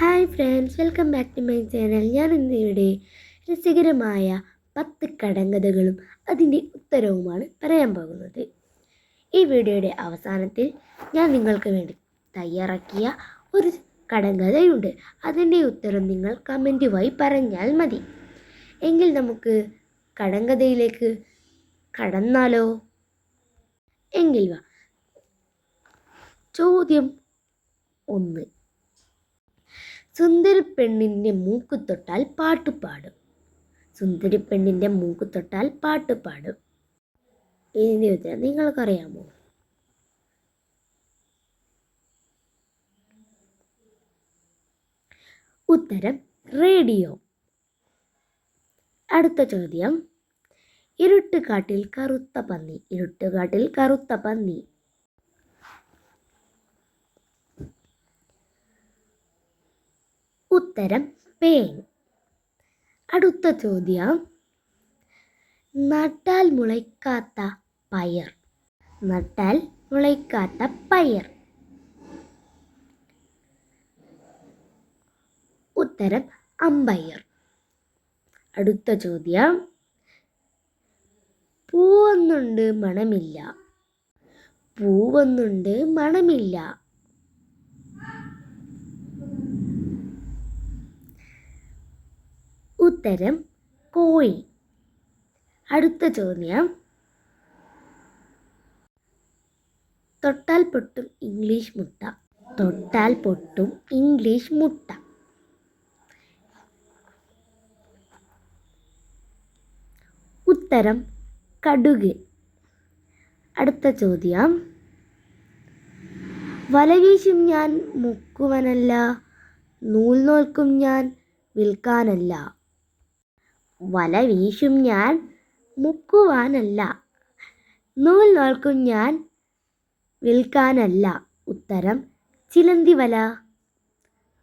Hi friends, welcome back to my channel. ഞാൻ ഇന്നിവിടെ രസകരമായ 10 കടങ്കഥകളും അതിൻ്റെ ഉത്തരവുമാണ് പറയാൻ പോകുന്നത്. ഈ വീഡിയോയുടെ അവസാനത്തിൽ ഞാൻ നിങ്ങൾക്ക് വേണ്ടി തയ്യാറാക്കിയ ഒരു കടങ്കഥയുണ്ട്. അതിൻ്റെ ഉത്തരം നിങ്ങൾ കമൻറ്റുമായി പറഞ്ഞാൽ മതി. എങ്കിൽ നമുക്ക് കടങ്കഥയിലേക്ക് കടന്നാലോ? എങ്കിൽ വാ. ചോദ്യം 1. സുന്ദരിപ്പെണ്ണിൻ്റെ മൂക്ക് തൊട്ടാൽ പാട്ടുപാടും. സുന്ദരിപ്പെണ്ണിൻ്റെ മൂക്ക് തൊട്ടാൽ പാട്ടുപാടും. ഇതിൻ്റെ ഉത്തരം നിങ്ങൾക്കറിയാമോ? ഉത്തരം റേഡിയോ. അടുത്ത ചോദ്യം. ഇരുട്ടുകാട്ടിൽ കറുത്ത പന്നി. ഇരുട്ടുകാട്ടിൽ കറുത്ത പന്നി. ഉത്തരം പേൻ. അടുത്ത ചോദ്യം. നട്ടാൽ മുളയ്ക്കാത്ത പയർ. നട്ടാൽ മുളയ്ക്കാത്ത പയർ. ഉത്തരം അമ്പയർ. അടുത്ത ചോദ്യം. പൂവൊന്നുണ്ട് മണമില്ല. പൂവൊന്നുണ്ട് മണമില്ല. ഉത്തരം കോഴി. അടുത്ത ചോദ്യം. തൊട്ടാൽ പൊട്ടും ഇംഗ്ലീഷ് മുട്ട. തൊട്ടാൽ പൊട്ടും ഇംഗ്ലീഷ് മുട്ട. ഉത്തരം കടുക്. അടുത്ത ചോദ്യം. വല വീശും ഞാൻ മുക്കുവനല്ല, നൂൽ നോൽക്കും ഞാൻ വിൽക്കാനല്ല. വല വീശും ഞാൻ മുക്കുവാനല്ല, നൂൽ നോൽക്കും ഞാൻ വിൽക്കാനല്ല. ഉത്തരം ചിലന്തി വല.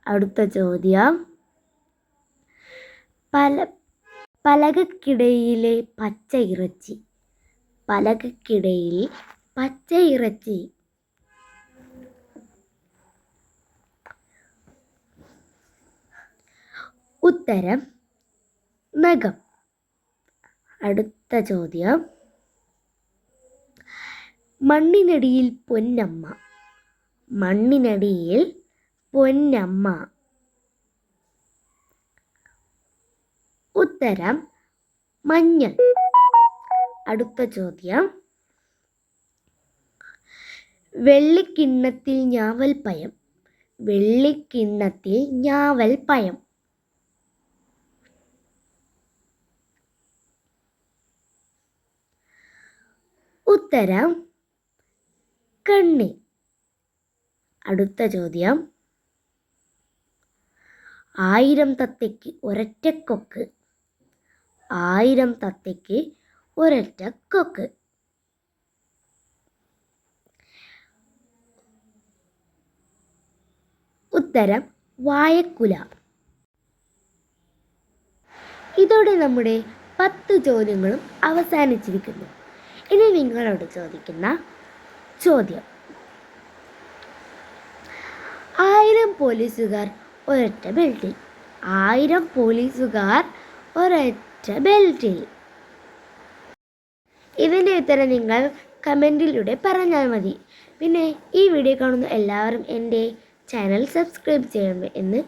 അടുത്ത ചോദ്യം. പലകക്കിടയിലെ പച്ച ഇറച്ചി. പലകക്കിടയിൽ പച്ച ഇറച്ചി. ഉത്തരം നഖം. അടുത്ത ചോദ്യം. മണ്ണിനടിയിൽ പൊന്നമ്മ. മണ്ണിനടിയിൽ പൊന്നമ്മ. ഉത്തരം മഞ്ഞൾ. അടുത്ത ചോദ്യം. വെള്ളിക്കിണ്ണത്തിൽ ഞാവൽ പഴം. വെള്ളിക്കിണ്ണത്തിൽ ഞാവൽ പഴം. ഉത്തരം കണ്ണി. അടുത്ത ചോദ്യം. 1000 തത്തയ്ക്ക് ഒരൊറ്റ കൊക്ക്. 1000 തത്തയ്ക്ക് ഒരൊറ്റ കൊക്ക്. ഉത്തരം വാഴക്കുല. ഇതോടെ നമ്മുടെ 10 ചോദ്യങ്ങളും അവസാനിച്ചിരിക്കുന്നു. ഇനി നിങ്ങളോട് ചോദിക്കുന്ന ചോദ്യം. 1000 പോലീസുകാർ ഒരൊറ്റ ബെൽറ്റിൽ. 1000 പോലീസുകാർ ഒരൊറ്റ ബെൽറ്റിൽ. ഇതിൻ്റെ ഉത്തരം നിങ്ങൾ കമൻറ്റിലൂടെ പറഞ്ഞാൽ മതി. പിന്നെ ഈ വീഡിയോ കാണുന്ന എല്ലാവരും എൻ്റെ ചാനൽ സബ്സ്ക്രൈബ് ചെയ്യണം എന്ന്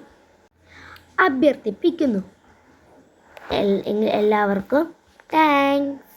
അഭ്യർത്ഥിപ്പിക്കുന്നു. എല്ലാവർക്കും താങ്ക്സ്.